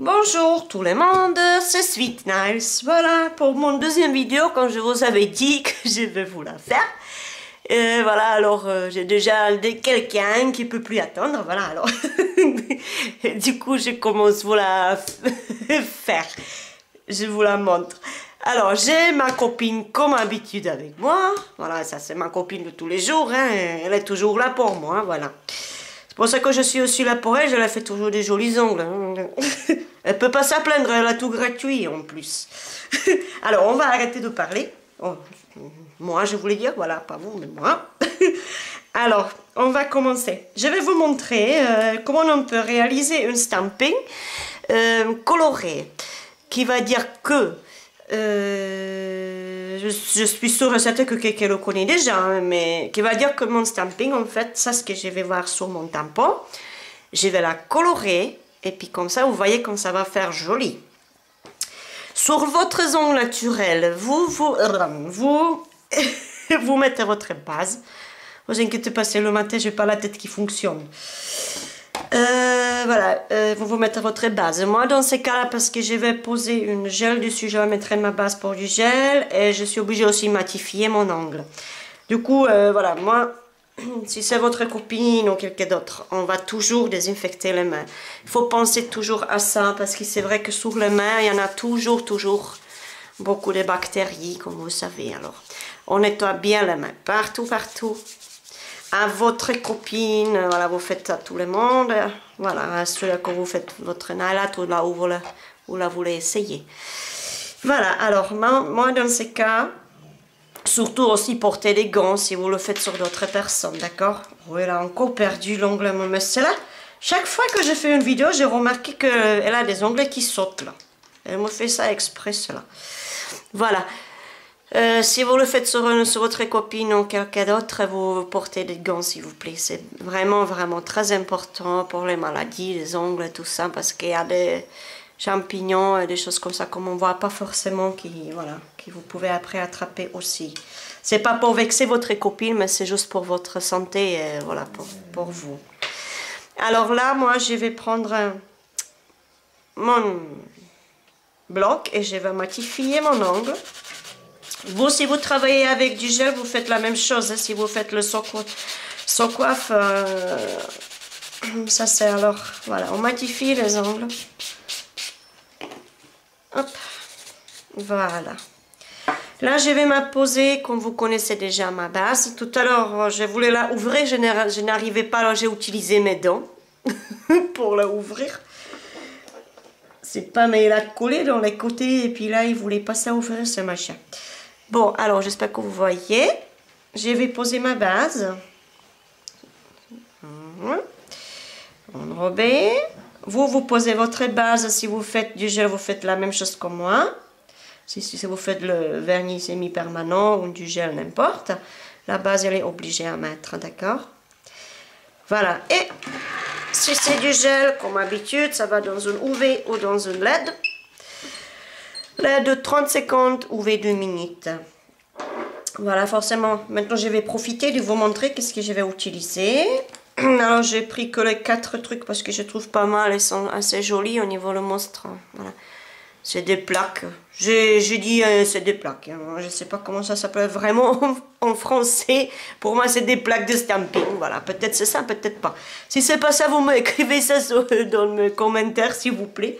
Bonjour tout le monde, c'est Sweet Nails. Voilà pour mon deuxième vidéo quand je vous avais dit que je vais vous la faire. Voilà, alors j'ai déjà quelqu'un qui peut plus attendre, voilà alors. Du coup je commence à vous la faire. Je vous la montre. Alors j'ai ma copine comme d'habitude avec moi. Voilà, ça c'est ma copine de tous les jours, hein. Elle est toujours là pour moi, voilà. C'est pour ça que je suis aussi là pour elle, je la fais toujours des jolis ongles. Hein. Elle peut pas s'en plaindre, elle a tout gratuit en plus. Alors on va arrêter de parler. Oh, moi je voulais dire, voilà, pas vous mais moi. Alors on va commencer. Je vais vous montrer comment on peut réaliser un stamping coloré. Qui va dire que je suis sûre que quelqu'un le connaît déjà, hein, mais qui va dire que mon stamping, en fait, ça ce que je vais voir sur mon tampon, je vais la colorer, et puis comme ça, vous voyez comme ça va faire joli. Sur votre ongle naturel, vous mettez votre base. Ne vous inquiétez pas, c'est le matin, je n'ai pas la tête qui fonctionne. Voilà, vous mettez votre base. Moi, dans ces cas-là, parce que je vais poser une gel dessus, je vais mettre ma base pour du gel et je suis obligée aussi de matifier mon ongle. Du coup, voilà, moi, si c'est votre copine ou quelqu'un d'autre, on va toujours désinfecter les mains. Il faut penser toujours à ça parce que c'est vrai que sur les mains, il y en a toujours beaucoup de bactéries, comme vous savez. Alors, on nettoie bien les mains, partout. À votre copine, voilà, vous faites ça à tout le monde, voilà, celui que vous faites votre naillat ou là où vous la voulez essayer. Voilà, alors moi dans ces cas, surtout aussi porter des gants si vous le faites sur d'autres personnes, d'accord? Oui, elle a encore perdu l'ongle, mais c'est là, chaque fois que je fais une vidéo, j'ai remarqué qu'elle a des ongles qui sautent là. Elle me fait ça exprès, cela. Voilà. Si vous le faites sur votre copine ou quelqu'un d'autre, vous portez des gants s'il vous plaît. C'est vraiment très important pour les maladies, les ongles et tout ça, parce qu'il y a des champignons et des choses comme ça qu'on ne voit pas forcément, qui vous pouvez après attraper aussi. C'est pas pour vexer votre copine, mais c'est juste pour votre santé et voilà, pour vous. Alors là, moi, je vais prendre mon bloc et je vais matifier mon ongle. Vous, si vous travaillez avec du gel, vous faites la même chose. Hein. Si vous faites le sans-coiffe, ça c'est alors, voilà, on matifie les ongles. Hop, voilà. Là, je vais m'apposer, comme vous connaissez déjà ma base. Tout à l'heure, je voulais la ouvrir, je n'arrivais pas, alors j'ai utilisé mes dents pour la ouvrir. C'est pas, mais il a collé dans les côtés, et puis là, il voulait pas ça ouvrir, ce machin. Bon, alors j'espère que vous voyez. Je vais poser ma base. Enrobé. Vous posez votre base. Si vous faites du gel, vous faites la même chose que moi. Si vous faites le vernis semi-permanent ou du gel, n'importe. La base, elle est obligée à mettre, d'accord? Voilà. Et si c'est du gel, comme d'habitude, ça va dans une UV ou dans une LED. LED de 30 secondes, UV 2 minutes. Voilà, forcément, maintenant je vais profiter de vous montrer qu'est-ce que je vais utiliser. Alors j'ai pris que les 4 trucs parce que je trouve pas mal, elles sont assez jolies au niveau le monstre. Voilà. C'est des plaques. J'ai dit c'est des plaques. Je sais pas comment ça s'appelle vraiment en français. Pour moi c'est des plaques de stamping. Voilà, peut-être c'est ça, peut-être pas. Si c'est pas ça, vous m'écrivez ça dans les commentaires s'il vous plaît.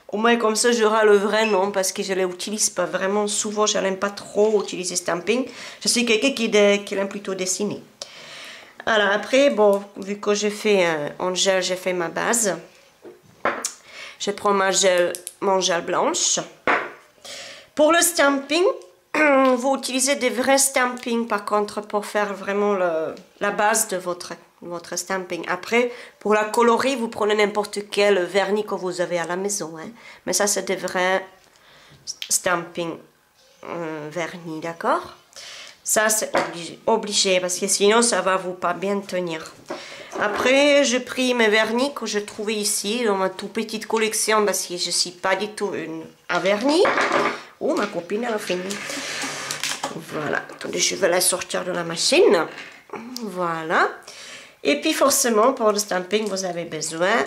Au moins comme ça j'aurai le vrai nom parce que je ne l'utilise pas vraiment souvent, je n'aime pas trop utiliser stamping. Je suis quelqu'un qui aime plutôt dessiner. Alors après, bon, vu que j'ai fait en gel, j'ai fait ma base. Je prends mon gel blanche. Pour le stamping, vous utilisez des vrais stampings par contre pour faire vraiment la base de votre stamping. Après, pour la colorer, vous prenez n'importe quel vernis que vous avez à la maison. Hein. Mais ça, c'est des vrais stamping vernis, d'accord? Ça, c'est obligé parce que sinon, ça va vous pas bien tenir. Après, j'ai pris mes vernis que j'ai trouvé ici dans ma toute petite collection parce que je ne suis pas du tout un vernis. Oh, ma copine, elle a fini. Voilà. Attendez, je vais la sortir de la machine. Voilà. Et puis forcément, pour le stamping, vous avez besoin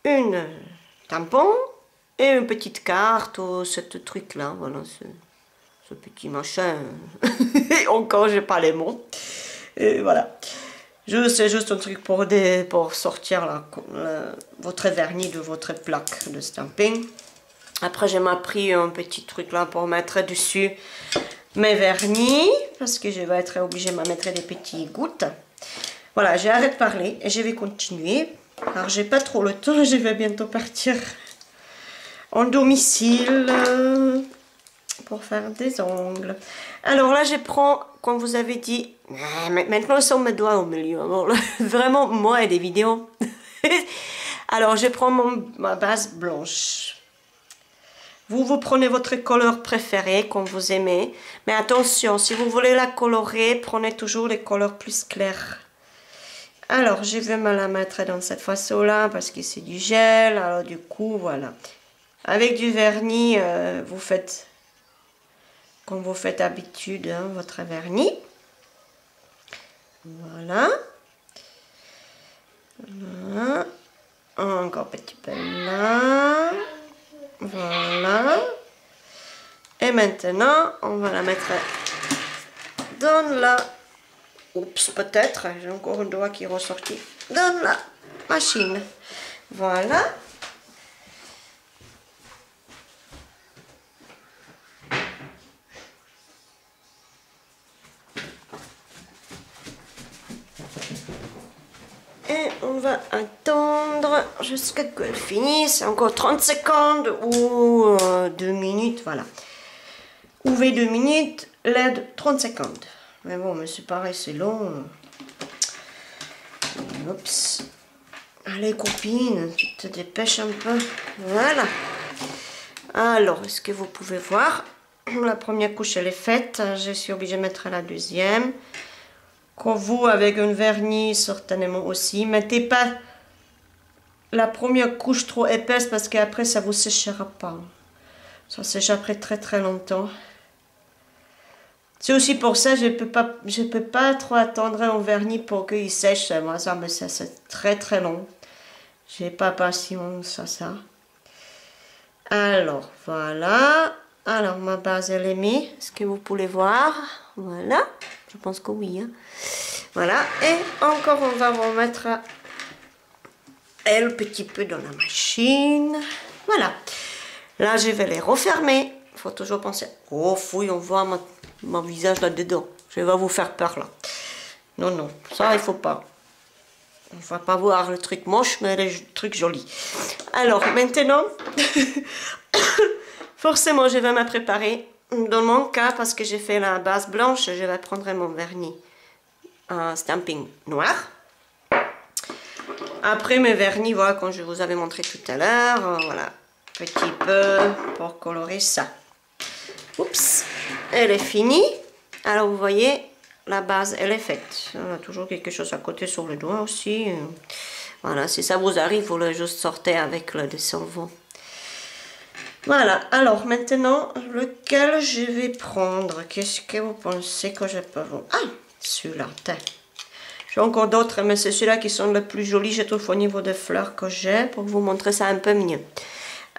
une tampon et une petite carte ou ce truc-là. Voilà, ce petit machin. Et encore, j'ai pas les mots. Et voilà. C'est juste un truc pour sortir votre vernis de votre plaque de stamping. Après, j'ai pris un petit truc là pour mettre dessus mes vernis. Parce que je vais être obligée de mettre des petites gouttes. Voilà, j'arrête de parler et je vais continuer. Alors, j'ai pas trop le temps, je vais bientôt partir en domicile pour faire des ongles. Alors là, je prends, comme vous avez dit, maintenant, ce sont mes doigts au milieu. Alors, là, vraiment, moi et des vidéos. Alors, je prends ma base blanche. Vous prenez votre couleur préférée, comme vous aimez. Mais attention, si vous voulez la colorer, prenez toujours les couleurs plus claires. Alors, je vais me la mettre dans cette façon-là parce que c'est du gel. Alors, du coup, voilà. Avec du vernis, vous faites comme vous faites d'habitude, hein, votre vernis. Voilà. Voilà. Encore un petit peu là. Voilà. Et maintenant, on va la mettre dans la... Oups, peut-être, j'ai encore un doigt qui est ressorti dans la machine. Voilà. Et on va attendre jusqu'à ce qu'elle finisse. Encore 30 secondes ou 2 minutes, voilà. UV 2 minutes, LED 30 secondes. Mais bon, mais c'est pareil, c'est long. Oups. Allez, copine, tu te dépêches un peu. Voilà. Alors, est-ce que vous pouvez voir? La première couche, elle est faite. Je suis obligée de mettre la deuxième. Comme vous, avec un vernis, certainement aussi. Mettez pas la première couche trop épaisse parce qu'après, ça vous séchera pas. Ça sèche après très très longtemps. C'est aussi pour ça que je peux pas trop attendre un vernis pour qu'il sèche. Moi, ça c'est très très long. J'ai pas patience à ça. Alors, voilà. Alors, ma base, elle est mise. Est-ce que vous pouvez voir? Voilà. Je pense que oui. Hein. Voilà. Et encore, on va remettre un petit peu dans la machine. Voilà. Là, je vais les refermer. Il faut toujours penser. Oh, fouille, on voit mon visage là-dedans. Je vais vous faire peur, là. Non, non. Ça, il faut pas. On ne va pas voir le truc moche, mais le truc joli. Alors, maintenant, forcément, je vais me préparer. Dans mon cas, parce que j'ai fait la base blanche, je vais prendre mon vernis stamping noir. Après mes vernis, voilà, comme je vous avais montré tout à l'heure, voilà, petit peu pour colorer ça. Oups, elle est finie. Alors, vous voyez, la base, elle est faite. On a toujours quelque chose à côté sur le doigt aussi. Voilà, si ça vous arrive, vous le juste sortez avec le dissolvant. Voilà, alors maintenant, lequel je vais prendre? Qu'est-ce que vous pensez que je peux vous... Ah, celui-là, j'ai encore d'autres, mais c'est ceux-là qui sont les plus jolis, je trouve, au niveau des fleurs que j'ai, pour vous montrer ça un peu mieux.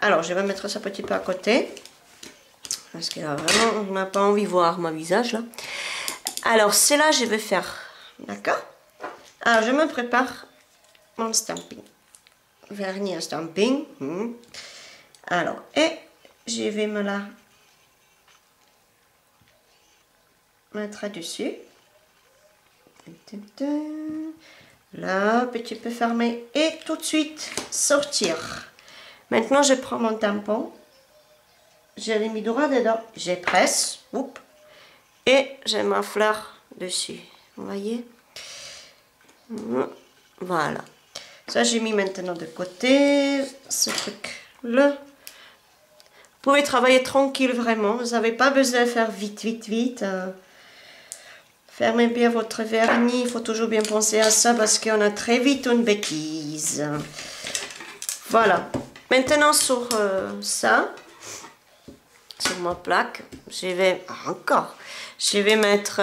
Alors, je vais mettre ça un petit peu à côté. Parce que là, vraiment, on n'a pas envie de voir mon visage, là. Alors, c'est là je vais faire. D'accord? Alors, je me prépare mon stamping. Vernis à stamping. Alors, et je vais me la mettre dessus. Là, petit peu fermé. Et tout de suite, sortir. Maintenant, je prends mon tampon. Je l'ai mis droit dedans. Je presse. Oups. Et j'ai ma fleur dessus. Vous voyez? Voilà. Ça, j'ai mis maintenant de côté. Ce truc-là. Vous pouvez travailler tranquille, vraiment. Vous n'avez pas besoin de faire vite, vite, vite. Fermez bien votre vernis. Il faut toujours bien penser à ça parce qu'on a très vite une bêtise. Voilà. Maintenant, sur ça, sur ma plaque, je vais encore... Je vais mettre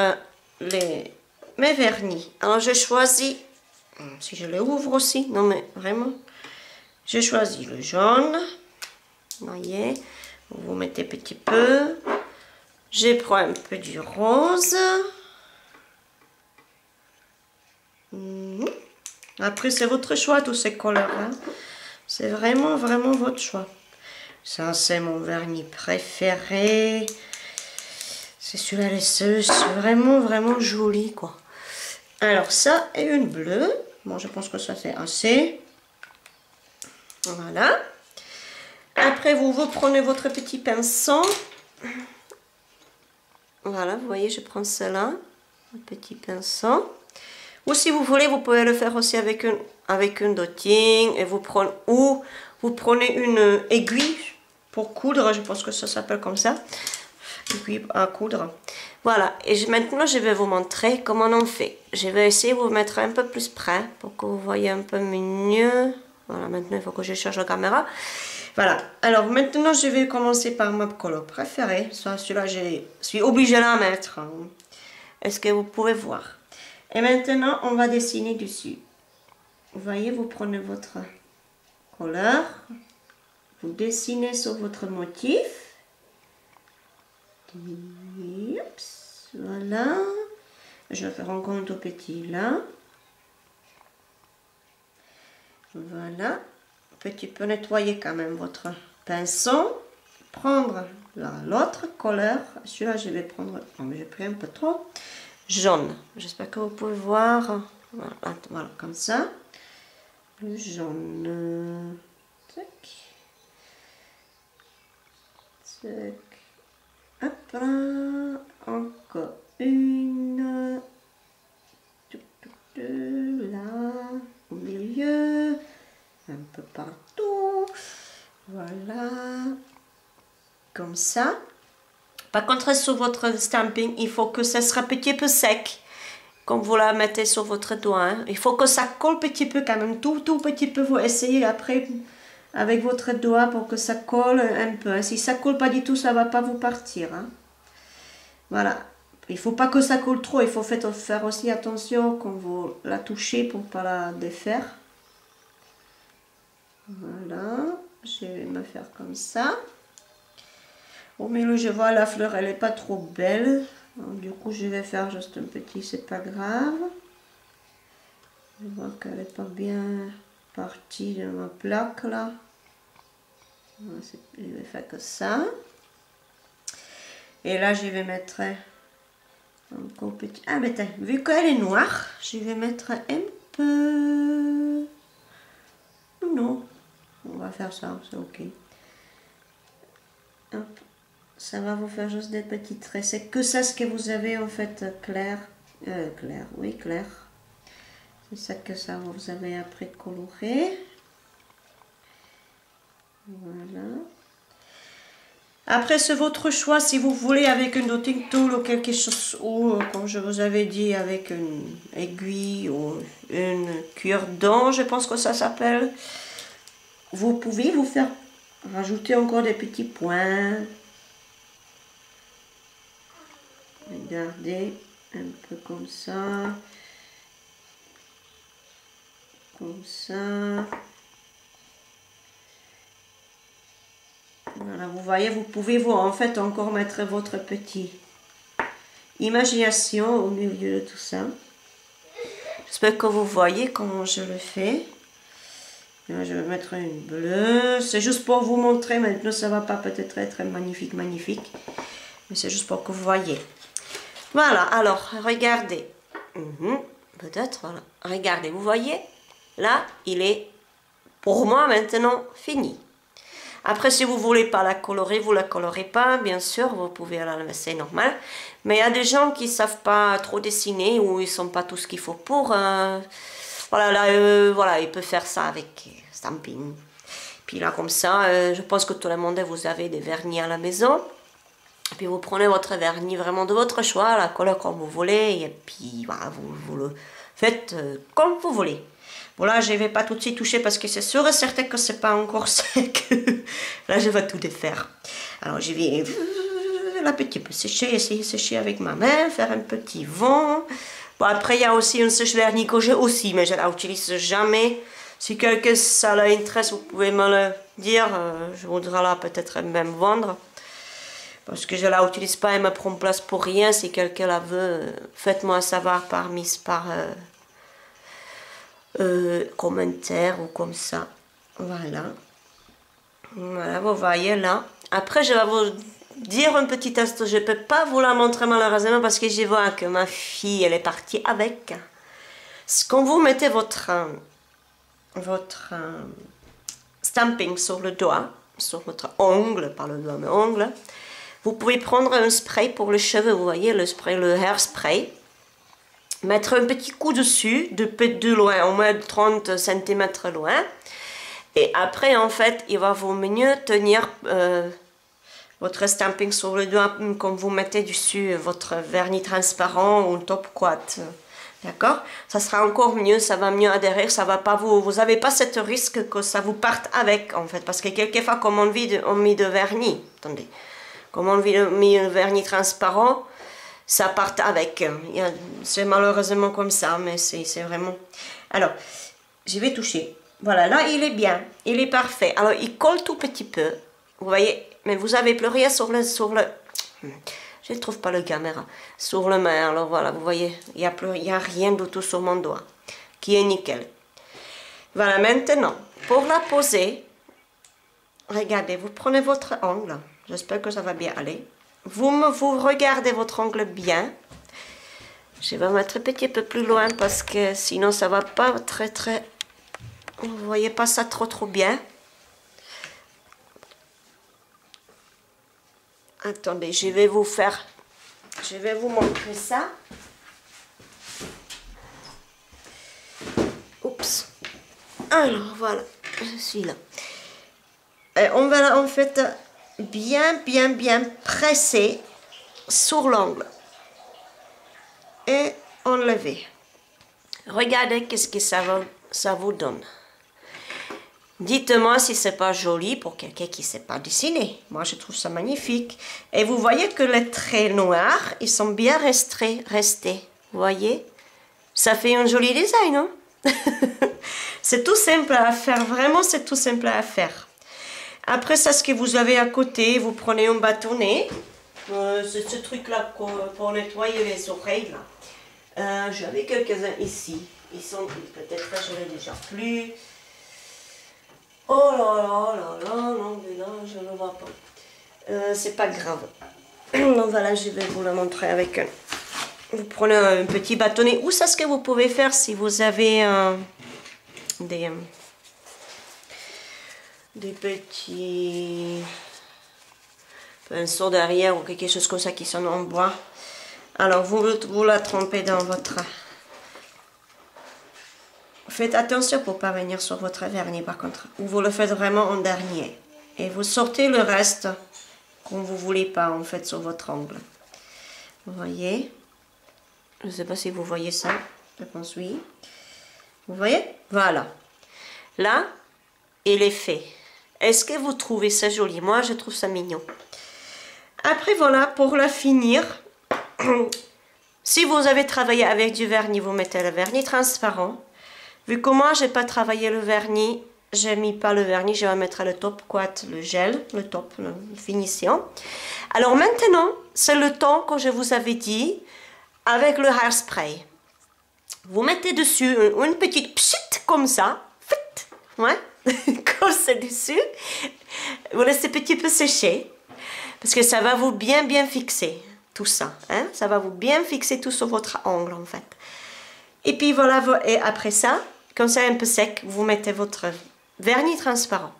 mes vernis. Alors, je choisis, si je les ouvre aussi, non mais vraiment, J'ai choisi le jaune. Vous voyez, vous mettez petit peu. Je prends un peu du rose. Après, c'est votre choix, tous ces couleurs. Hein. C'est vraiment, vraiment votre choix. Ça, c'est mon vernis préféré. C'est celui-là, c'est vraiment, vraiment joli, quoi. Alors, ça et une bleue. Bon, je pense que ça, c'est assez. Voilà. Après, vous prenez votre petit pinceau. Voilà, vous voyez, je prends cela. Un petit pinceau. Ou si vous voulez, vous pouvez le faire aussi avec une dotting. Et vous prenez une aiguille pour coudre. Je pense que ça s'appelle comme ça. Aiguille à coudre. Voilà. Et maintenant, je vais vous montrer comment on fait. Je vais essayer de vous mettre un peu plus près pour que vous voyez un peu mieux. Voilà, maintenant, il faut que je cherche la caméra. Voilà. Alors, maintenant, je vais commencer par ma couleur préférée. Celui-là, je suis obligée de la mettre. Est-ce que vous pouvez voir? Et maintenant, on va dessiner dessus. Vous voyez, vous prenez votre couleur, vous dessinez sur votre motif. Oups, voilà. Je vais faire encore un tout petit là. Voilà. Petit peu nettoyer quand même votre pinceau. Prendre l'autre couleur. Celui-là, je vais prendre. J'ai pris un peu trop. Jaune. J'espère que vous pouvez voir. Voilà, voilà, comme ça. Le jaune. Tac. Tac. Hop là. Encore une. Là. Au milieu. Un peu partout. Voilà. Comme ça. Par contre, sur votre stamping, il faut que ça soit un petit peu sec. Comme vous la mettez sur votre doigt. Hein. Il faut que ça colle un petit peu quand même. Tout petit peu. Vous essayez après avec votre doigt pour que ça colle un peu. Si ça colle pas du tout, ça va pas vous partir. Hein. Voilà. Il faut pas que ça colle trop. Il faut faire aussi attention quand vous la touchez pour pas la défaire. Voilà. Je vais me faire comme ça. Au milieu, je vois la fleur, elle n'est pas trop belle. Donc, du coup, je vais faire juste un petit, c'est pas grave. Je vois qu'elle n'est pas bien partie de ma plaque là. Je vais faire que ça. Et là, je vais mettre encore petit. Ah, mais vu qu'elle est noire, je vais mettre un peu. Non, on va faire ça, c'est ok. Hop. Ça va vous faire juste des petits traits. C'est que ça ce que vous avez en fait clair. Oui, clair. C'est ça que ça vous avez après coloré. Voilà. Après, c'est votre choix si vous voulez avec une dotting tool ou quelque chose, ou comme je vous avais dit, avec une aiguille ou une cure-dent, je pense que ça s'appelle. Vous pouvez vous faire rajouter encore des petits points. Regardez, un peu comme ça. Comme ça. Voilà, vous voyez, vous pouvez en fait encore mettre votre petit imagination au milieu de tout ça. J'espère que vous voyez comment je le fais. Là, je vais mettre une bleue. C'est juste pour vous montrer. Maintenant, ça va pas peut-être être magnifique, magnifique. Mais c'est juste pour que vous voyez. Voilà, alors, regardez. Peut-être, voilà. Regardez, vous voyez? Là, il est, pour moi, maintenant, fini. Après, si vous ne voulez pas la colorer, vous ne la colorez pas, bien sûr, vous pouvez la laisser normale. Mais il y a des gens qui ne savent pas trop dessiner ou ils ne sont pas tout ce qu'il faut pour. Voilà, là, voilà, ils peuvent faire ça avec stamping. Puis là, comme ça, je pense que tout le monde, vous avez des vernis à la maison. Puis vous prenez votre vernis vraiment de votre choix, la couleur comme vous voulez, et puis voilà, vous le faites comme vous voulez. Bon là, je ne vais pas tout de suite toucher parce que c'est sûr et certain que c'est pas encore sec. Là, je vais tout défaire. Alors, je vais la petit peu sécher, essayer de sécher avec ma main, faire un petit vent. Bon, après, il y a aussi une sèche-vernis que j'ai aussi, mais je ne l'utilise jamais. Si quelqu'un ça l'intéresse, vous pouvez me le dire. Je voudrais la peut-être même vendre. Parce que je la utilise pas, elle me prend place pour rien. Si quelqu'un la veut, faites-moi savoir par commentaire ou comme ça. Voilà. Voilà, vous voyez là. Après, je vais vous dire une petite astuce. Je ne peux pas vous la montrer malheureusement parce que je vois que ma fille, elle est partie avec. Quand vous mettez votre stamping sur le doigt, sur votre ongle, pas le doigt mais ongle, vous pouvez prendre un spray pour les cheveux, vous voyez, le spray, le hairspray. Mettre un petit coup dessus, de loin, au moins 30 cm loin. Et après, en fait, il va vous mieux tenir votre stamping sur le doigt, comme vous mettez dessus votre vernis transparent ou top quat. D'accord? Ça sera encore mieux, ça va mieux adhérer, ça va pas vous n'avez pas ce risque que ça vous parte avec, en fait. Parce que quelquefois, comme on met de vernis, attendez, comme on met un vernis transparent, ça part avec. C'est malheureusement comme ça, mais c'est vraiment... Alors, je vais toucher. Voilà, là, il est bien. Il est parfait. Alors, il colle tout petit peu. Vous voyez? Mais vous n'avez plus rien sur le... Je ne trouve pas le caméra. Sur le main. Alors, voilà, vous voyez? Il n'y a rien du tout sur mon doigt. Qui est nickel. Voilà, maintenant, pour la poser, regardez, vous prenez votre ongle. J'espère que ça va bien aller. Vous regardez votre ongle bien. Je vais mettre un petit peu plus loin parce que sinon ça va pas très. Vous voyez pas ça trop bien. Attendez, je vais vous montrer ça. Oups. Alors voilà, je suis là. Et on va en fait bien presser sur l'ongle et enlever. Regardez qu'est-ce que ça vous donne. Dites-moi si c'est pas joli pour quelqu'un qui ne sait pas dessiner. Moi, je trouve ça magnifique. Et vous voyez que les traits noirs, ils sont bien restés. Vous voyez? Ça fait un joli design, non? C'est tout simple à faire. Vraiment, c'est tout simple à faire. Après ça, ce que vous avez à côté, vous prenez un bâtonnet. C'est ce truc-là pour nettoyer les oreilles. J'avais quelques-uns ici. Ils sont peut-être je l'ai déjà plus. Oh là, non, mais là, je ne le vois pas. C'est pas grave. Donc voilà, je vais vous le montrer avec un. Vous prenez un petit bâtonnet. Ou ça, ce que vous pouvez faire si vous avez des petits pinceaux derrière ou quelque chose comme ça qui sont en bois. Alors, vous la trempez dans votre... Faites attention pour ne pas venir sur votre vernis par contre. Ou vous le faites vraiment en dernier. Et vous sortez le reste comme vous ne voulez pas en fait sur votre ongle. Vous voyez? Je ne sais pas si vous voyez ça. Je pense oui. Vous voyez? Voilà. Là, il est fait. Est-ce que vous trouvez ça joli? Moi, je trouve ça mignon. Après, voilà, pour la finir, si vous avez travaillé avec du vernis, vous mettez le vernis transparent. Vu que moi, je n'ai pas travaillé le vernis, je n'ai mis pas le vernis, je vais mettre le top quat, le gel, le top, la finition. Alors maintenant, c'est le temps que je vous avais dit avec le hairspray. Vous mettez dessus une petite pchit comme ça, ouais, comme c'est dessus. Vous laissez un petit peu sécher, parce que ça va vous bien fixer tout ça. Hein? Ça va vous bien fixer tout sur votre ongle en fait. Et puis voilà, et après ça, comme ça un peu sec, vous mettez votre vernis transparent.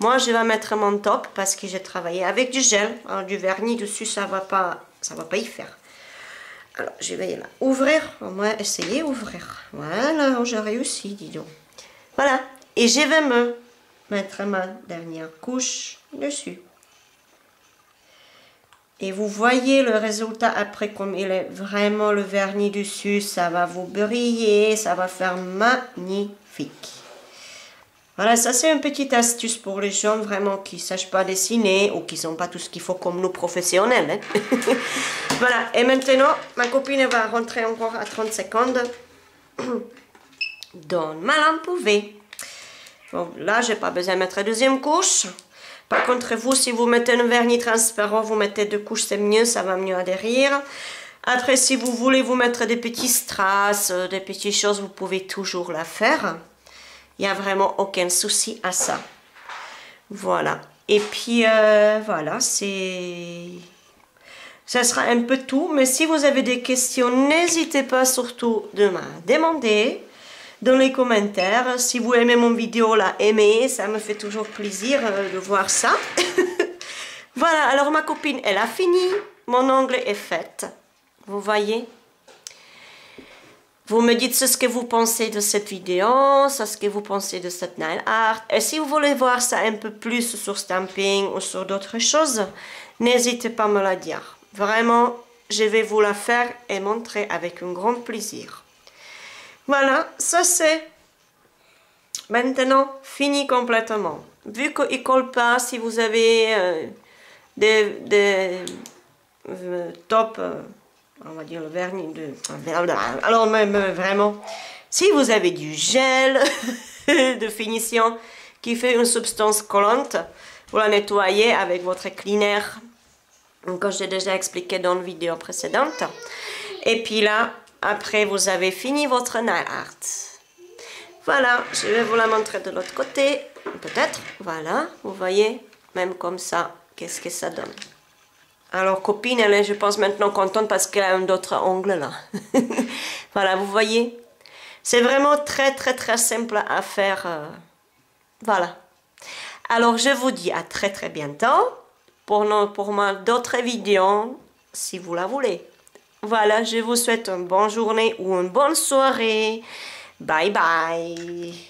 Moi, je vais mettre mon top parce que j'ai travaillé avec du gel. Alors, du vernis dessus, ça va pas y faire. Alors, je vais là ouvrir, au moins essayer d'ouvrir. Voilà, j'ai réussi, dis donc. Voilà, et je vais me mettre ma dernière couche dessus. Et vous voyez le résultat après, comme il est vraiment le vernis dessus, ça va vous briller, ça va faire magnifique. Voilà, ça c'est une petite astuce pour les gens vraiment qui ne sachent pas dessiner ou qui n'ont pas tout ce qu'il faut comme nous professionnels. Hein. Voilà, et maintenant, ma copine va rentrer encore à 30 secondes dans ma lampe UV. Bon, là, j'ai pas besoin de mettre la deuxième couche. Par contre, vous, si vous mettez un vernis transparent, vous mettez 2 couches, c'est mieux, ça va mieux adhérir. Après, si vous voulez vous mettre des petits strass, des petites choses, vous pouvez toujours la faire. Il n'y a vraiment aucun souci à ça. Voilà. Et puis, voilà, ça sera un peu tout. Mais si vous avez des questions, n'hésitez pas surtout de me demander dans les commentaires. Si vous aimez mon vidéo, aimez. Ça me fait toujours plaisir de voir ça. Voilà, alors ma copine, elle a fini. Mon ongle est fait. Vous voyez? Vous me dites ce que vous pensez de cette vidéo, ce que vous pensez de cette nail art. Et si vous voulez voir ça un peu plus sur Stampin' ou sur d'autres choses, n'hésitez pas à me le dire. Vraiment, je vais vous la faire et montrer avec un grand plaisir. Voilà, ça c'est maintenant fini complètement. Vu qu'il ne colle pas, si vous avez des top... on va dire le vernis de... Alors même vraiment, si vous avez du gel de finition qui fait une substance collante, vous la nettoyez avec votre cleaner, comme j'ai déjà expliqué dans une vidéo précédente. Et puis là, après vous avez fini votre nail art. Voilà, je vais vous la montrer de l'autre côté, peut-être. Voilà, vous voyez, même comme ça, qu'est-ce que ça donne. Alors, copine, elle est, je pense, maintenant contente parce qu'elle a un autre ongle là. Voilà, vous voyez. C'est vraiment très, très, très simple à faire. Voilà. Alors, je vous dis à très, très bientôt pour d'autres vidéos, si vous la voulez. Voilà, je vous souhaite une bonne journée ou une bonne soirée. Bye, bye.